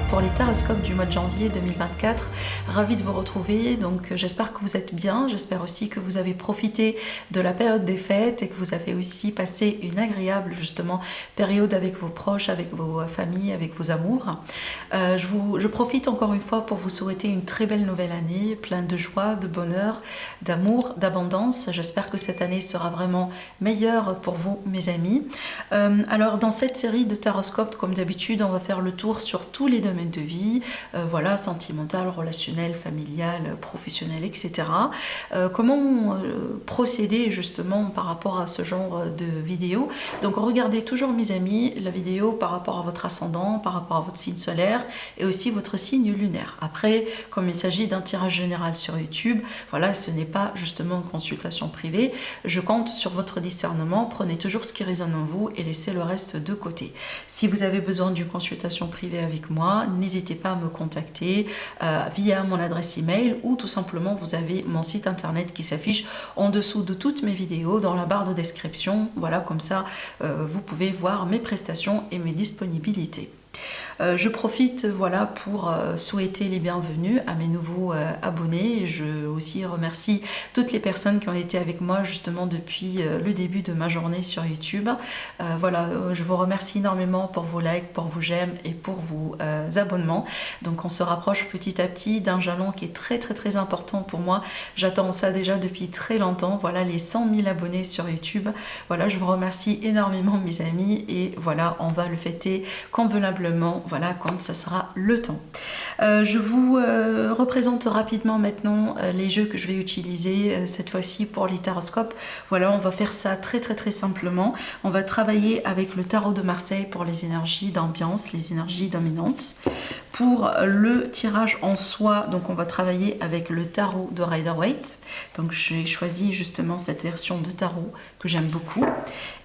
pour les taroscopes du mois de janvier 2024. Ravie de vous retrouver, donc j'espère que vous êtes bien, j'espère aussi que vous avez profité de la période des fêtes et que vous avez aussi passé une agréable justement période avec vos proches, avec vos familles, avec vos amours. Je profite encore une fois pour vous souhaiter une très belle nouvelle année, pleine de joie, de bonheur, d'amour, d'abondance. J'espère que cette année sera vraiment meilleure pour vous, mes amis. Alors dans cette série de taroscopes, comme d'habitude, on va faire le tour sur tous les domaines de vie, voilà, sentimental, relationnel, familial, professionnel, etc. Comment procéder justement par rapport à ce genre de vidéo? Donc regardez toujours, mes amis, la vidéo par rapport à votre ascendant, par rapport à votre signe solaire et aussi votre signe lunaire. Après, comme il s'agit d'un tirage général sur YouTube, voilà, ce n'est pas justement une consultation privée. Je compte sur votre discernement. Prenez toujours ce qui résonne en vous et laissez le reste de côté. Si vous avez besoin d'une consultation privée avec moi, n'hésitez pas à me contacter via mon adresse email ou tout simplement vous avez mon site internet qui s'affiche en dessous de toutes mes vidéos dans la barre de description. Voilà, comme ça vous pouvez voir mes prestations et mes disponibilités. Je profite voilà, pour souhaiter les bienvenus à mes nouveaux abonnés. Je aussi remercie toutes les personnes qui ont été avec moi justement depuis le début de ma journée sur YouTube. Voilà, je vous remercie énormément pour vos likes, pour vos j'aime et pour vos abonnements. Donc on se rapproche petit à petit d'un jalon qui est très important pour moi. J'attends ça déjà depuis très longtemps. Voilà, les 100 000 abonnés sur YouTube. Voilà, je vous remercie énormément, mes amis, et voilà, on va le fêter convenablement. Voilà, quand ça sera le temps. Je vous représente rapidement maintenant les jeux que je vais utiliser cette fois-ci pour les taroscopes. Voilà, on va faire ça très simplement. On va travailler avec le tarot de Marseille pour les énergies d'ambiance, les énergies dominantes. Pour le tirage en soi, donc on va travailler avec le tarot de Rider-Waite. Donc j'ai choisi justement cette version de tarot que j'aime beaucoup.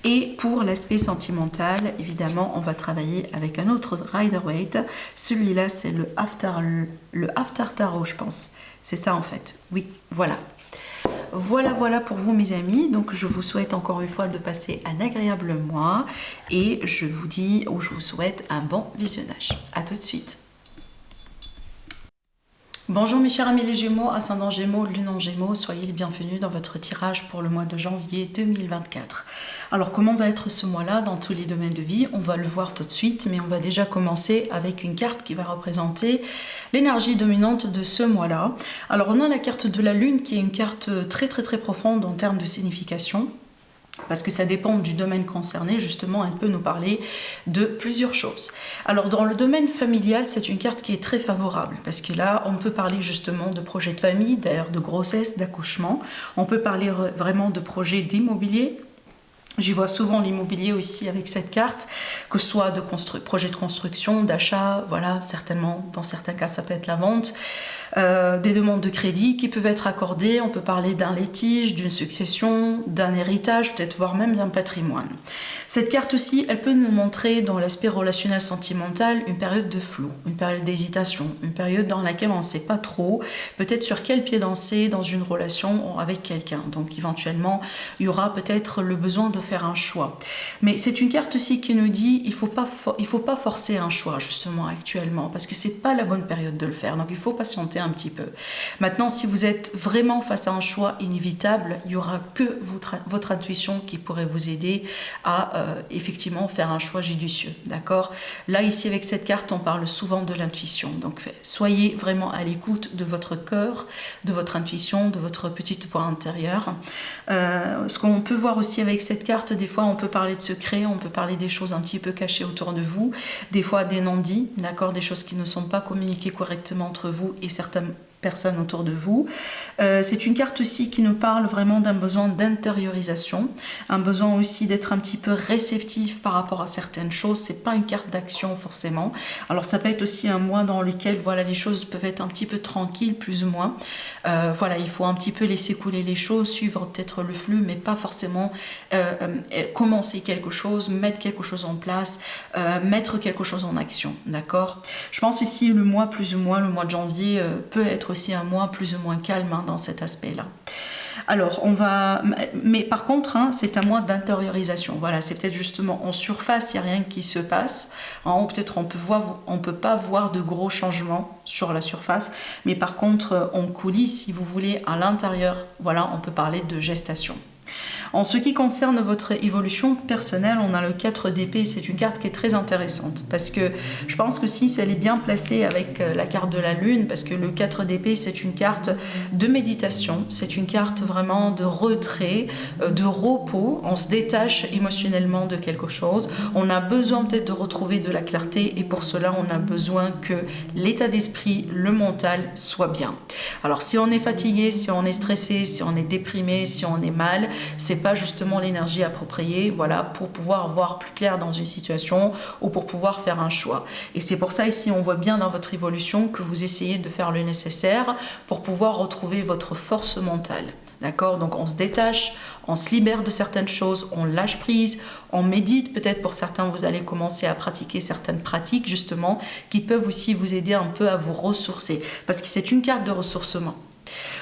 Et pour l'aspect sentimental, évidemment, on va travailler avec un autre Rider-Waite. Celui-là, c'est le After Tarot, je pense. C'est ça en fait. Oui, voilà. Voilà pour vous, mes amis. Donc je vous souhaite encore une fois de passer un agréable mois et je vous dis ou je vous souhaite un bon visionnage. À tout de suite. Bonjour mes chers amis les Gémeaux, ascendant Gémeaux, lune en Gémeaux, soyez les bienvenus dans votre tirage pour le mois de janvier 2024. Alors comment va être ce mois-là dans tous les domaines de vie? On va le voir tout de suite, mais on va déjà commencer avec une carte qui va représenter l'énergie dominante de ce mois-là. Alors on a la carte de la lune qui est une carte très profonde en termes de signification. Parce que ça dépend du domaine concerné, justement, elle peut nous parler de plusieurs choses. Alors, dans le domaine familial, c'est une carte qui est très favorable, parce que là, on peut parler justement de projets de famille, d'ailleurs de grossesse, d'accouchement. On peut parler vraiment de projets d'immobilier. J'y vois souvent l'immobilier aussi avec cette carte, que ce soit de projets de construction, d'achat, voilà, certainement, dans certains cas, ça peut être la vente. Des demandes de crédit qui peuvent être accordées, on peut parler d'un litige, d'une succession, d'un héritage, peut-être voire même d'un patrimoine. Cette carte aussi, elle peut nous montrer dans l'aspect relationnel sentimental une période de flou, une période d'hésitation, une période dans laquelle on ne sait pas trop, peut-être sur quel pied danser dans une relation avec quelqu'un. Donc éventuellement, il y aura peut-être le besoin de faire un choix. Mais c'est une carte aussi qui nous dit il faut pas forcer un choix justement actuellement, parce que c'est pas la bonne période de le faire. Donc il faut patienter un petit peu. Maintenant, si vous êtes vraiment face à un choix inévitable, il n'y aura que votre intuition qui pourrait vous aider à effectivement faire un choix judicieux. D'accord? Là, ici, avec cette carte, on parle souvent de l'intuition. Donc, soyez vraiment à l'écoute de votre cœur, de votre intuition, de votre petite voix intérieure. Ce qu'on peut voir aussi avec cette carte, des fois, on peut parler de secrets, on peut parler des choses un petit peu cachées autour de vous, des fois des non-dits, d'accord, des choses qui ne sont pas communiquées correctement entre vous et certaines personnes autour de vous. C'est une carte aussi qui nous parle vraiment d'un besoin d'intériorisation, un besoin aussi d'être un petit peu réceptif par rapport à certaines choses. C'est pas une carte d'action forcément. Alors ça peut être aussi un mois dans lequel voilà, les choses peuvent être un petit peu tranquilles, plus ou moins. Voilà, il faut un petit peu laisser couler les choses, suivre peut-être le flux, mais pas forcément commencer quelque chose, mettre quelque chose en place, mettre quelque chose en action. D'accord? Je pense ici le mois plus ou moins, le mois de janvier peut être aussi un mois plus ou moins calme dans cet aspect-là. Alors, mais par contre, hein, c'est à moi d'intériorisation. Voilà, c'est peut-être justement en surface, il n'y a rien qui se passe. Hein, ou peut-être on peut pas voir de gros changements sur la surface. Mais par contre, en coulisses, si vous voulez, à l'intérieur, voilà, on peut parler de gestation. En ce qui concerne votre évolution personnelle, on a le 4 d'épée. C'est une carte qui est très intéressante parce que je pense que si elle est bien placée avec la carte de la lune, parce que le 4 d'épée, c'est une carte de méditation, c'est une carte vraiment de retrait, de repos. On se détache émotionnellement de quelque chose. On a besoin peut-être de retrouver de la clarté et pour cela, on a besoin que l'état d'esprit, le mental soit bien. Alors, si on est fatigué, si on est stressé, si on est déprimé, si on est mal, c'est pas justement l'énergie appropriée, voilà, pour pouvoir voir plus clair dans une situation ou pour pouvoir faire un choix. Et c'est pour ça ici, on voit bien dans votre évolution que vous essayez de faire le nécessaire pour pouvoir retrouver votre force mentale. D'accord? Donc on se détache, on se libère de certaines choses, on lâche prise, on médite. Peut-être pour certains, vous allez commencer à pratiquer certaines pratiques justement qui peuvent aussi vous aider un peu à vous ressourcer. Parce que c'est une carte de ressourcement.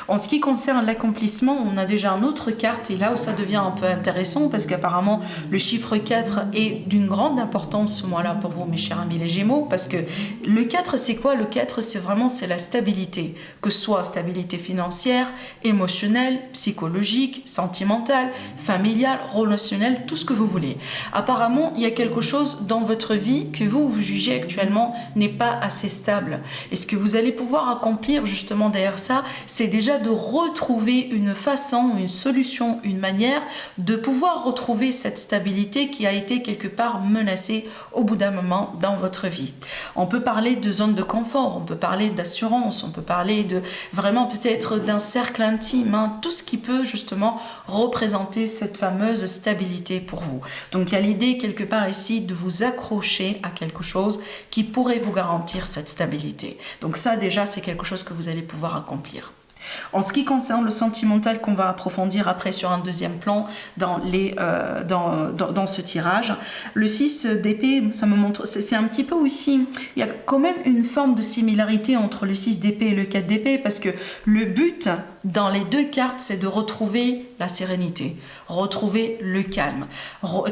En ce qui concerne l'accomplissement, on a déjà une autre carte et là où ça devient un peu intéressant parce qu'apparemment le chiffre 4 est d'une grande importance ce mois-là pour vous mes chers amis les Gémeaux parce que le 4 c'est quoi? Le 4 c'est la stabilité, que ce soit stabilité financière, émotionnelle, psychologique, sentimentale, familiale, relationnelle, tout ce que vous voulez. Apparemment il y a quelque chose dans votre vie que vous jugez actuellement n'est pas assez stable et ce que vous allez pouvoir accomplir justement derrière ça, c'est déjà de retrouver une façon, une solution, une manière de pouvoir retrouver cette stabilité qui a été quelque part menacée au bout d'un moment dans votre vie. On peut parler de zone de confort, on peut parler d'assurance, on peut parler de vraiment peut-être d'un cercle intime, hein, tout ce qui peut justement représenter cette fameuse stabilité pour vous. Donc il y a l'idée quelque part ici de vous accrocher à quelque chose qui pourrait vous garantir cette stabilité. Donc ça déjà c'est quelque chose que vous allez pouvoir accomplir. En ce qui concerne le sentimental qu'on va approfondir après sur un deuxième plan dans ce tirage, le 6 d'épée, ça me montre, c'est un petit peu aussi, il y a quand même une forme de similarité entre le 6 d'épée et le 4 d'épée parce que le but dans les deux cartes c'est de retrouver la sérénité, retrouver le calme,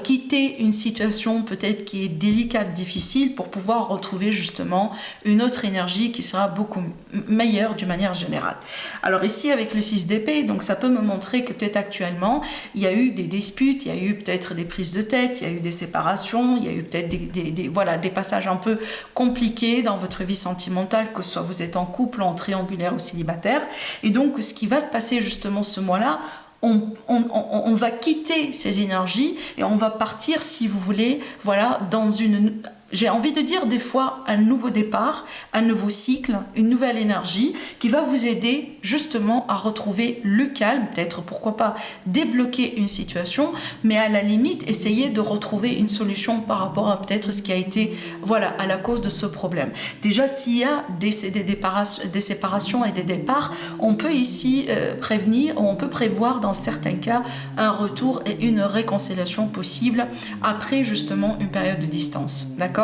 quitter une situation peut-être qui est délicate, difficile pour pouvoir retrouver justement une autre énergie qui sera beaucoup meilleure d'une manière générale. Alors ici avec le 6 d'épée, donc ça peut me montrer que peut-être actuellement il y a eu des disputes, il y a eu peut-être des prises de tête, il y a eu des séparations, il y a eu peut-être des passages un peu compliqués dans votre vie sentimentale, que ce soit vous êtes en couple, en triangulaire ou célibataire. Et donc ce qui va se passer justement ce mois-là, on va quitter ces énergies et on va partir, si vous voulez, voilà, dans une... J'ai envie de dire des fois un nouveau départ, un nouveau cycle, une nouvelle énergie qui va vous aider justement à retrouver le calme, peut-être pourquoi pas débloquer une situation, mais à la limite essayer de retrouver une solution par rapport à peut-être ce qui a été voilà, à la cause de ce problème. Déjà s'il y a des séparations et des départs, on peut ici on peut prévoir dans certains cas un retour et une réconciliation possible après justement une période de distance. D'accord ?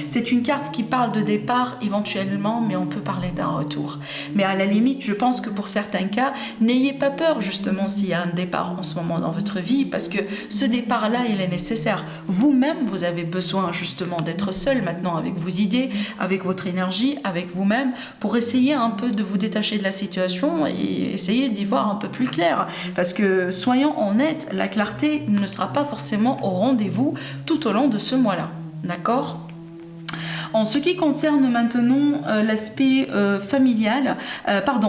C'est une carte qui parle de départ éventuellement, mais on peut parler d'un retour. Mais à la limite, je pense que pour certains cas, n'ayez pas peur justement s'il y a un départ en ce moment dans votre vie, parce que ce départ-là, il est nécessaire. Vous-même, vous avez besoin justement d'être seul maintenant avec vos idées, avec votre énergie, avec vous-même, pour essayer un peu de vous détacher de la situation et essayer d'y voir un peu plus clair. Parce que, soyons honnêtes, la clarté ne sera pas forcément au rendez-vous tout au long de ce mois-là. D'accord ? En ce qui concerne maintenant l'aspect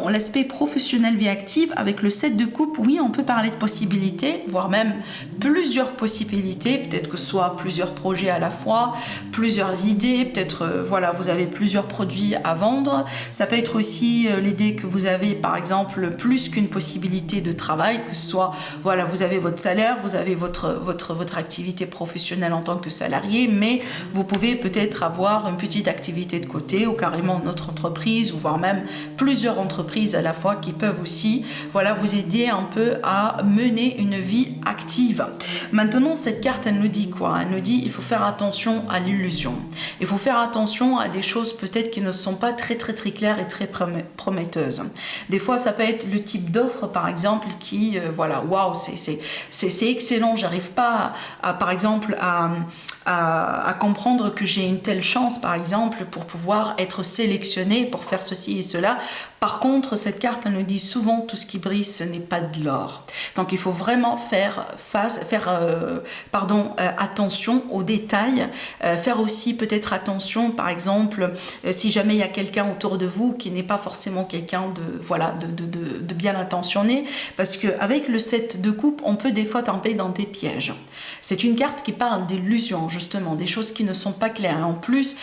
l'aspect professionnel vie active, avec le 7 de coupe, oui, on peut parler de possibilités, voire même plusieurs possibilités, peut-être que ce soit plusieurs projets à la fois, plusieurs idées, peut-être voilà, vous avez plusieurs produits à vendre. Ça peut être aussi l'idée que vous avez par exemple plus qu'une possibilité de travail, que ce soit voilà, vous avez votre salaire, vous avez votre activité professionnelle en tant que salarié, mais vous pouvez peut-être avoir une une petite activité de côté ou carrément notre entreprise ou voire même plusieurs entreprises à la fois qui peuvent aussi voilà, vous aider un peu à mener une vie active. Maintenant, cette carte, elle nous dit quoi? Elle nous dit il faut faire attention à l'illusion. Il faut faire attention à des choses peut-être qui ne sont pas très claires et très prometteuses. Des fois, ça peut être le type d'offre, par exemple, qui, voilà, waouh, c'est excellent, j'arrive pas, par exemple, à comprendre que j'ai une telle chance, par exemple, pour pouvoir être sélectionné pour faire ceci et cela. Par contre, cette carte, elle nous dit souvent tout ce qui brille, ce n'est pas de l'or. Donc, il faut vraiment faire attention aux détails, faire aussi peut-être attention, par exemple, si jamais il y a quelqu'un autour de vous qui n'est pas forcément quelqu'un de bien intentionné, parce qu'avec le 7 de coupe, on peut des fois tomber dans des pièges. C'est une carte qui parle d'illusions, justement, des choses qui ne sont pas claires. Et en plus,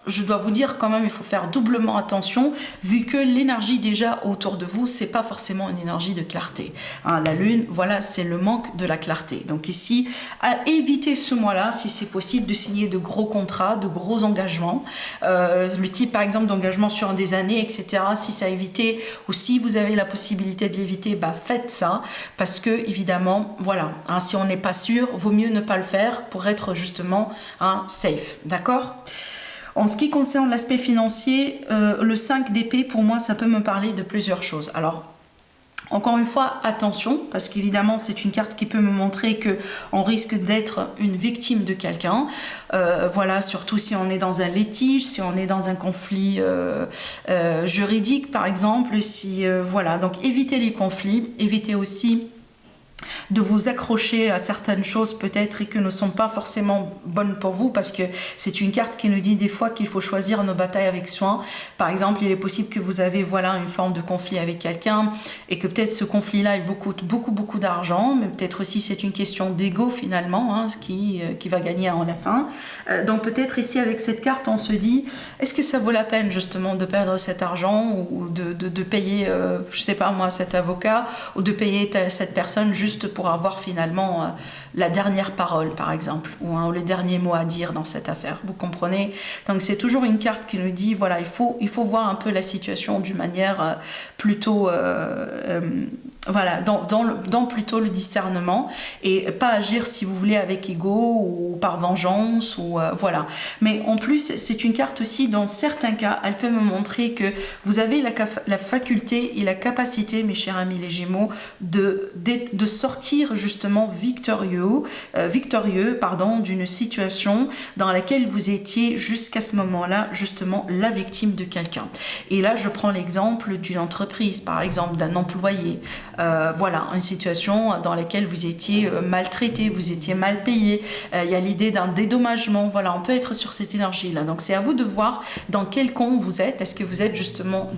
je dois vous dire quand même, il faut faire doublement attention, vu que l'énergie déjà autour de vous, c'est pas forcément une énergie de clarté. Hein, la lune, voilà, c'est le manque de la clarté. Donc ici, à éviter ce mois-là, si c'est possible, de signer de gros contrats, de gros engagements. Le type, par exemple, d'engagement sur des années, etc. Si ça a évité, ou si vous avez la possibilité de l'éviter, faites ça. Parce que, évidemment, voilà, hein, si on n'est pas sûr, vaut mieux ne pas le faire pour être justement safe. D'accord ? En ce qui concerne l'aspect financier, le 5 d'épée, pour moi, ça peut me parler de plusieurs choses. Alors, encore une fois, attention, parce qu'évidemment, c'est une carte qui peut me montrer qu'on risque d'être une victime de quelqu'un. Voilà, surtout si on est dans un litige, si on est dans un conflit juridique, par exemple. Voilà, donc évitez les conflits, évitez aussi de vous accrocher à certaines choses peut-être et que ne sont pas forcément bonnes pour vous, parce que c'est une carte qui nous dit des fois qu'il faut choisir nos batailles avec soin. Par exemple, il est possible que vous avez une forme de conflit avec quelqu'un et que peut-être ce conflit-là il vous coûte beaucoup d'argent, mais peut-être aussi c'est une question d'ego finalement, qui va gagner en la fin. Donc peut-être ici avec cette carte on se dit, est-ce que ça vaut la peine justement de perdre cet argent ou de payer, je sais pas moi, cet avocat, ou de payer cette personne juste pour avoir finalement la dernière parole, par exemple, ou le dernier mot à dire dans cette affaire. Vous comprenez? Donc c'est toujours une carte qui nous dit, voilà, il faut voir un peu la situation d'une manière plutôt... voilà, dans plutôt le discernement et pas agir si vous voulez avec ego ou par vengeance ou voilà. Mais en plus c'est une carte aussi, dans certains cas elle peut me montrer que vous avez la faculté et la capacité, mes chers amis les Gémeaux, de sortir justement victorieux d'une situation dans laquelle vous étiez jusqu'à ce moment-là justement la victime de quelqu'un. Et là je prends l'exemple d'une entreprise, par exemple d'un employé. Voilà, une situation dans laquelle vous étiez maltraité, vous étiez mal payé, il y a l'idée d'un dédommagement, voilà, on peut être sur cette énergie-là. Donc c'est à vous de voir dans quel camp vous êtes. Est-ce que vous êtes justement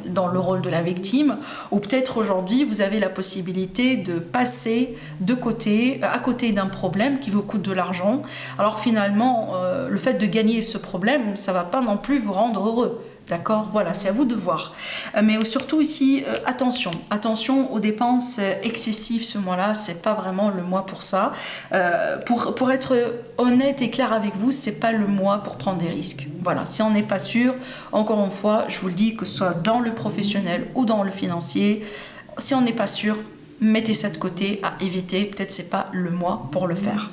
dans le rôle de la victime, ou peut-être aujourd'hui vous avez la possibilité de passer à côté d'un problème qui vous coûte de l'argent. Alors finalement, le fait de gagner ce problème, ça ne va pas non plus vous rendre heureux. D'accord, voilà, c'est à vous de voir. Mais surtout ici, attention aux dépenses excessives ce mois-là, c'est pas vraiment le mois pour ça. Pour être honnête et clair avec vous, c'est pas le mois pour prendre des risques. Voilà, si on n'est pas sûr, encore une fois, je vous le dis, que ce soit dans le professionnel ou dans le financier, si on n'est pas sûr, mettez ça de côté, à éviter, peut-être c'est pas le mois pour le faire.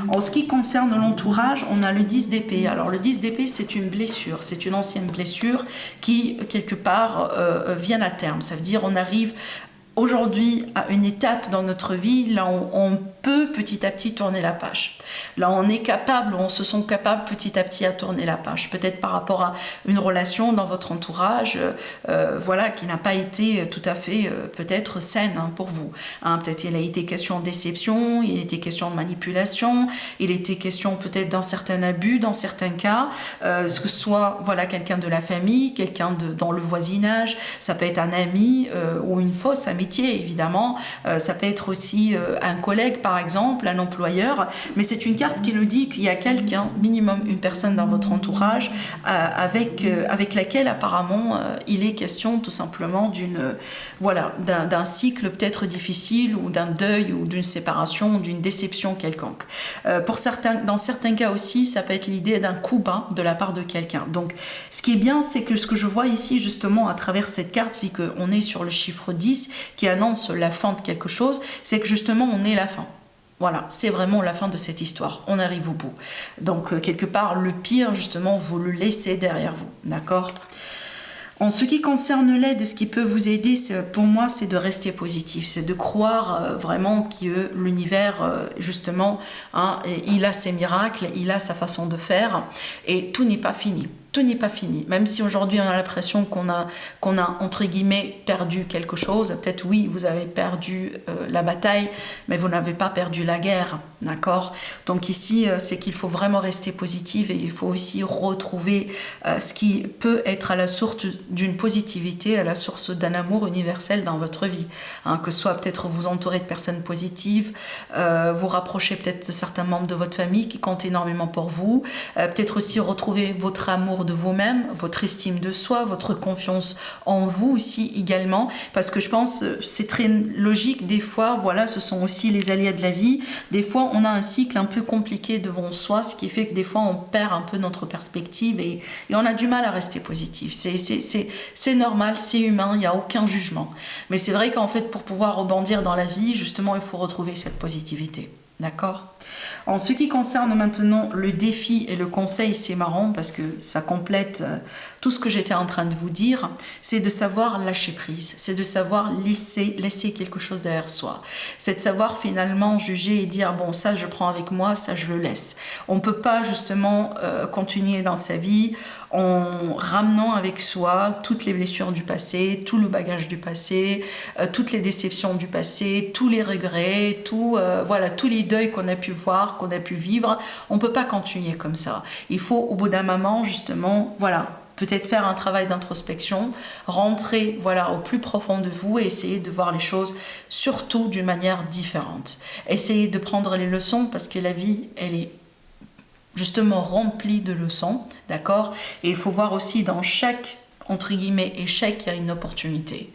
En ce qui concerne l'entourage, on a le 10 d'épée. Alors le 10 d'épée, c'est une blessure, c'est une ancienne blessure qui, quelque part, vient à terme. Ça veut dire on arrive aujourd'hui à une étape dans notre vie, là on peut petit à petit tourner la page. Là on est capable, on se sent capable petit à petit à tourner la page. Peut-être par rapport à une relation dans votre entourage, voilà, qui n'a pas été tout à fait peut-être saine pour vous. Peut-être il a été question de déception, il a été question de manipulation, il a été question peut-être d'un certain abus dans certains cas, que ce soit voilà, quelqu'un de la famille, quelqu'un dans le voisinage, ça peut être un ami ou une fausse amitié évidemment, ça peut être aussi un collègue par par exemple, un employeur, mais c'est une carte qui nous dit qu'il y a quelqu'un, minimum une personne dans votre entourage, avec laquelle apparemment il est question tout simplement d'un cycle peut-être difficile, ou d'un deuil, ou d'une séparation, ou d'une déception quelconque. Dans certains cas aussi, ça peut être l'idée d'un coup bas de la part de quelqu'un. Donc, ce qui est bien, c'est que ce que je vois ici, justement, à travers cette carte, vu qu'on est sur le chiffre 10, qui annonce la fin de quelque chose, c'est que justement, on est la fin. Voilà, c'est vraiment la fin de cette histoire. On arrive au bout. Donc, quelque part, le pire, justement, vous le laissez derrière vous. D'accord ? En ce qui concerne l'aide, ce qui peut vous aider, pour moi, c'est de rester positif. C'est de croire vraiment que l'univers, justement, il a ses miracles, il a sa façon de faire, et tout n'est pas fini. Tout n'est pas fini. Même si aujourd'hui on a l'impression qu'on a entre guillemets perdu quelque chose, peut-être oui, vous avez perdu la bataille, mais vous n'avez pas perdu la guerre, d'accord ? Donc ici, c'est qu'il faut vraiment rester positif, et il faut aussi retrouver ce qui peut être à la source d'une positivité, à la source d'un amour universel dans votre vie. Que ce soit peut-être vous entourer de personnes positives, vous rapprocher peut-être de certains membres de votre famille qui comptent énormément pour vous, peut-être aussi retrouver votre amour de vous-même, votre estime de soi, votre confiance en vous aussi également, parce que je pense c'est très logique des fois, voilà, ce sont aussi les aléas de la vie. Des fois on a un cycle un peu compliqué devant soi, ce qui fait que des fois on perd un peu notre perspective, et on a du mal à rester positif. C'est normal, c'est humain, il n'y a aucun jugement, mais c'est vrai qu'en fait pour pouvoir rebondir dans la vie, justement, il faut retrouver cette positivité. D'accord ? En ce qui concerne maintenant le défi et le conseil, c'est marrant parce que ça complète tout ce que j'étais en train de vous dire, c'est de savoir lâcher prise, c'est de savoir laisser quelque chose derrière soi. C'est de savoir finalement juger et dire bon, ça je prends avec moi, ça je le laisse. On ne peut pas justement continuer dans sa vie en ramenant avec soi toutes les blessures du passé, tout le bagage du passé, toutes les déceptions du passé, tous les regrets, tous les deuils qu'on a pu voir, qu'on a pu vivre. On ne peut pas continuer comme ça. Il faut au bout d'un moment justement, peut-être faire un travail d'introspection, rentrer au plus profond de vous et essayer de voir les choses surtout d'une manière différente. Essayez de prendre les leçons parce que la vie, elle est justement remplie de leçons, d'accord ? Et il faut voir aussi dans chaque, entre guillemets, échec, il y a une opportunité.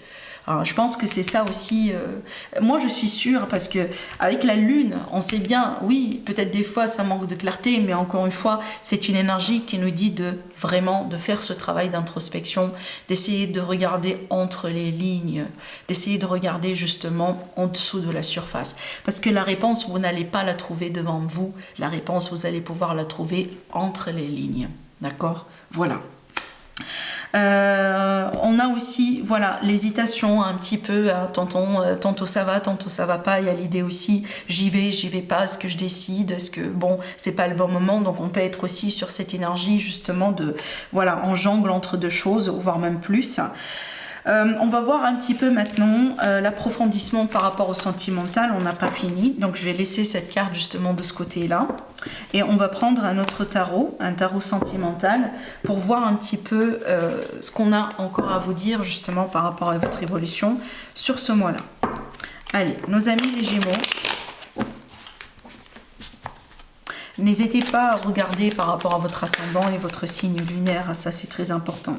Alors, je pense que c'est ça aussi. Moi, je suis sûre parce que avec la lune, on sait bien, oui, peut-être des fois ça manque de clarté, mais encore une fois, c'est une énergie qui nous dit de vraiment de faire ce travail d'introspection, d'essayer de regarder entre les lignes, d'essayer de regarder justement en dessous de la surface. Parce que la réponse, vous n'allez pas la trouver devant vous. La réponse, vous allez pouvoir la trouver entre les lignes. D'accord ? Voilà. On a aussi l'hésitation un petit peu, tantôt ça va, tantôt ça va pas. Il y a l'idée aussi j'y vais pas, est-ce que je décide, est-ce que c'est pas le bon moment. Donc on peut être aussi sur cette énergie justement de on jongle entre deux choses, voire même plus. On va voir un petit peu maintenant l'approfondissement par rapport au sentimental. On n'a pas fini, donc je vais laisser cette carte justement de ce côté-là et on va prendre un autre tarot, un tarot sentimental, pour voir un petit peu ce qu'on a encore à vous dire justement par rapport à votre évolution sur ce mois-là. Allez, nos amis les Gémeaux, n'hésitez pas à regarder par rapport à votre ascendant et votre signe lunaire, ça c'est très important.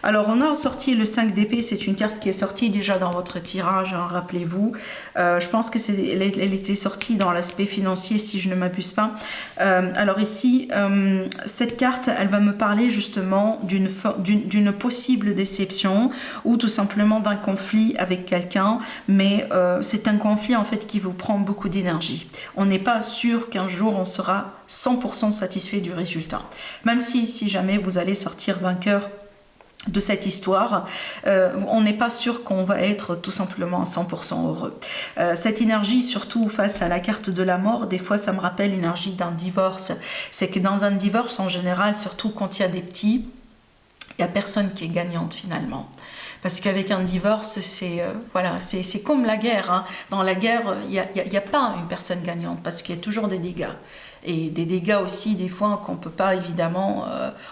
Alors on a sorti le 5 d'épée, c'est une carte qui est sortie déjà dans votre tirage, rappelez-vous. Je pense que elle était sortie dans l'aspect financier si je ne m'abuse pas. Alors ici, cette carte, elle va me parler justement d'une possible déception ou tout simplement d'un conflit avec quelqu'un, mais c'est un conflit en fait qui vous prend beaucoup d'énergie. On n'est pas sûr qu'un jour on sera 100% satisfait du résultat. Même si jamais vous allez sortir vainqueur de cette histoire, on n'est pas sûr qu'on va être tout simplement à 100% heureux. Cette énergie, surtout face à la carte de la mort, des fois ça me rappelle l'énergie d'un divorce. C'est que dans un divorce en général, surtout quand il y a des petits, il n'y a personne qui est gagnante finalement. Parce qu'avec un divorce, c'est comme la guerre. Dans la guerre, il n'y a pas une personne gagnante parce qu'il y a toujours des dégâts. et des dégâts aussi des fois qu'on peut pas évidemment,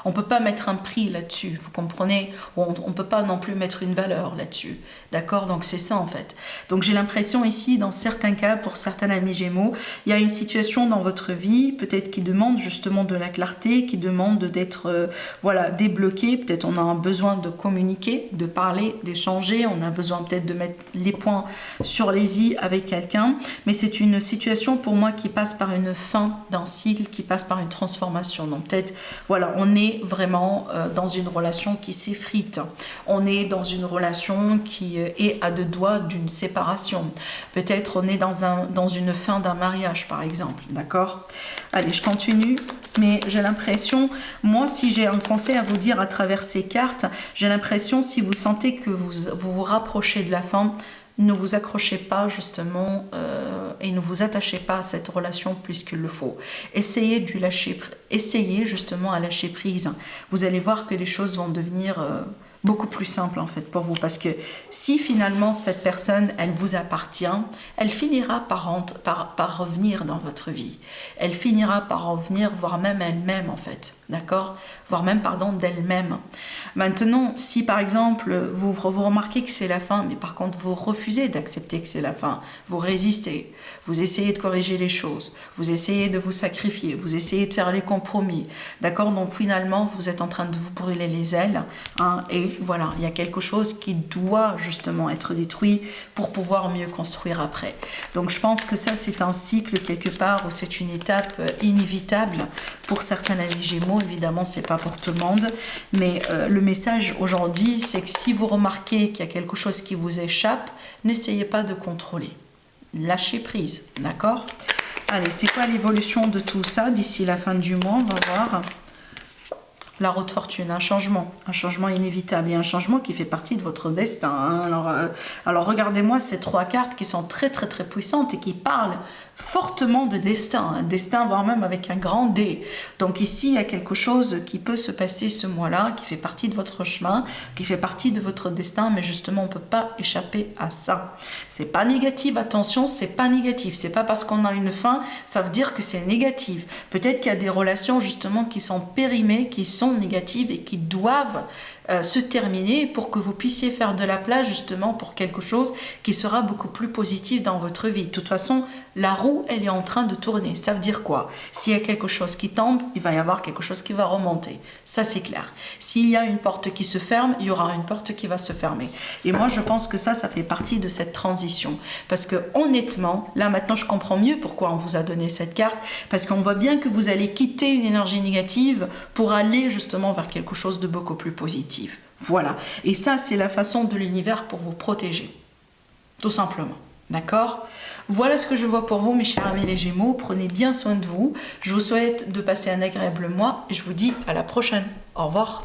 on peut pas mettre un prix là-dessus, vous comprenez, on peut pas non plus mettre une valeur là-dessus, d'accord, donc c'est ça en fait. Donc j'ai l'impression ici, dans certains cas, pour certains amis Gémeaux, il y a une situation dans votre vie, peut-être qui demande justement de la clarté, qui demande d'être voilà, débloqué, peut-être on a un besoin de communiquer, de parler, d'échanger, on a besoin peut-être de mettre les points sur les i avec quelqu'un, mais c'est une situation pour moi qui passe par une fin d'un cycle, qui passe par une transformation. Donc peut-être, voilà, on est vraiment dans une relation qui s'effrite, on est dans une relation qui est à deux doigts d'une séparation, peut-être on est dans une fin d'un mariage par exemple, d'accord? Allez, je continue, mais j'ai l'impression, moi si j'ai un conseil à vous dire à travers ces cartes, j'ai l'impression, si vous sentez que vous rapprochez de la fin, ne vous accrochez pas justement et ne vous attachez pas à cette relation plus qu'il le faut. Essayez justement à lâcher prise. Vous allez voir que les choses vont devenir beaucoup plus simples en fait pour vous, parce que si finalement cette personne elle vous appartient, elle finira par revenir dans votre vie. Elle finira par revenir, voire même elle-même en fait, d'accord, voire même pardon d'elle-même. Maintenant, si par exemple vous remarquez que c'est la fin, mais par contre vous refusez d'accepter que c'est la fin, vous résistez, vous essayez de corriger les choses, vous essayez de vous sacrifier, vous essayez de faire les compromis, d'accord, donc finalement vous êtes en train de vous brûler les ailes, hein, et voilà, il y a quelque chose qui doit justement être détruit pour pouvoir mieux construire après. Donc je pense que ça c'est un cycle quelque part, où c'est une étape inévitable pour certains amis Gémeaux, évidemment c'est pas pour tout le monde, mais le message aujourd'hui c'est que si vous remarquez qu'il y a quelque chose qui vous échappe, n'essayez pas de contrôler, lâchez prise, d'accord? Allez, c'est quoi l'évolution de tout ça d'ici la fin du mois? On va voir. La roue de fortune, un changement inévitable et un changement qui fait partie de votre destin, hein. Alors regardez-moi ces trois cartes qui sont très très très puissantes et qui parlent fortement de destin, un destin voire même avec un grand D. Donc ici il y a quelque chose qui peut se passer ce mois-là, qui fait partie de votre chemin, qui fait partie de votre destin, mais justement on ne peut pas échapper à ça. C'est pas négatif, attention, c'est pas négatif, c'est pas parce qu'on a une fin, ça veut dire que c'est négatif. Peut-être qu'il y a des relations justement qui sont périmées, qui sont négatives et qui doivent se terminer pour que vous puissiez faire de la place justement pour quelque chose qui sera beaucoup plus positif dans votre vie. De toute façon, la roue, elle est en train de tourner. Ça veut dire quoi? S'il y a quelque chose qui tombe, il va y avoir quelque chose qui va remonter. Ça, c'est clair. S'il y a une porte qui se ferme, il y aura une porte qui va se fermer. Et moi, je pense que ça fait partie de cette transition. Parce que honnêtement, là maintenant, je comprends mieux pourquoi on vous a donné cette carte. Parce qu'on voit bien que vous allez quitter une énergie négative pour aller justement vers quelque chose de beaucoup plus positif. Voilà. Et ça, c'est la façon de l'univers pour vous protéger. Tout simplement. D'accord? Voilà ce que je vois pour vous, mes chers amis les Gémeaux. Prenez bien soin de vous. Je vous souhaite de passer un agréable mois et je vous dis à la prochaine. Au revoir.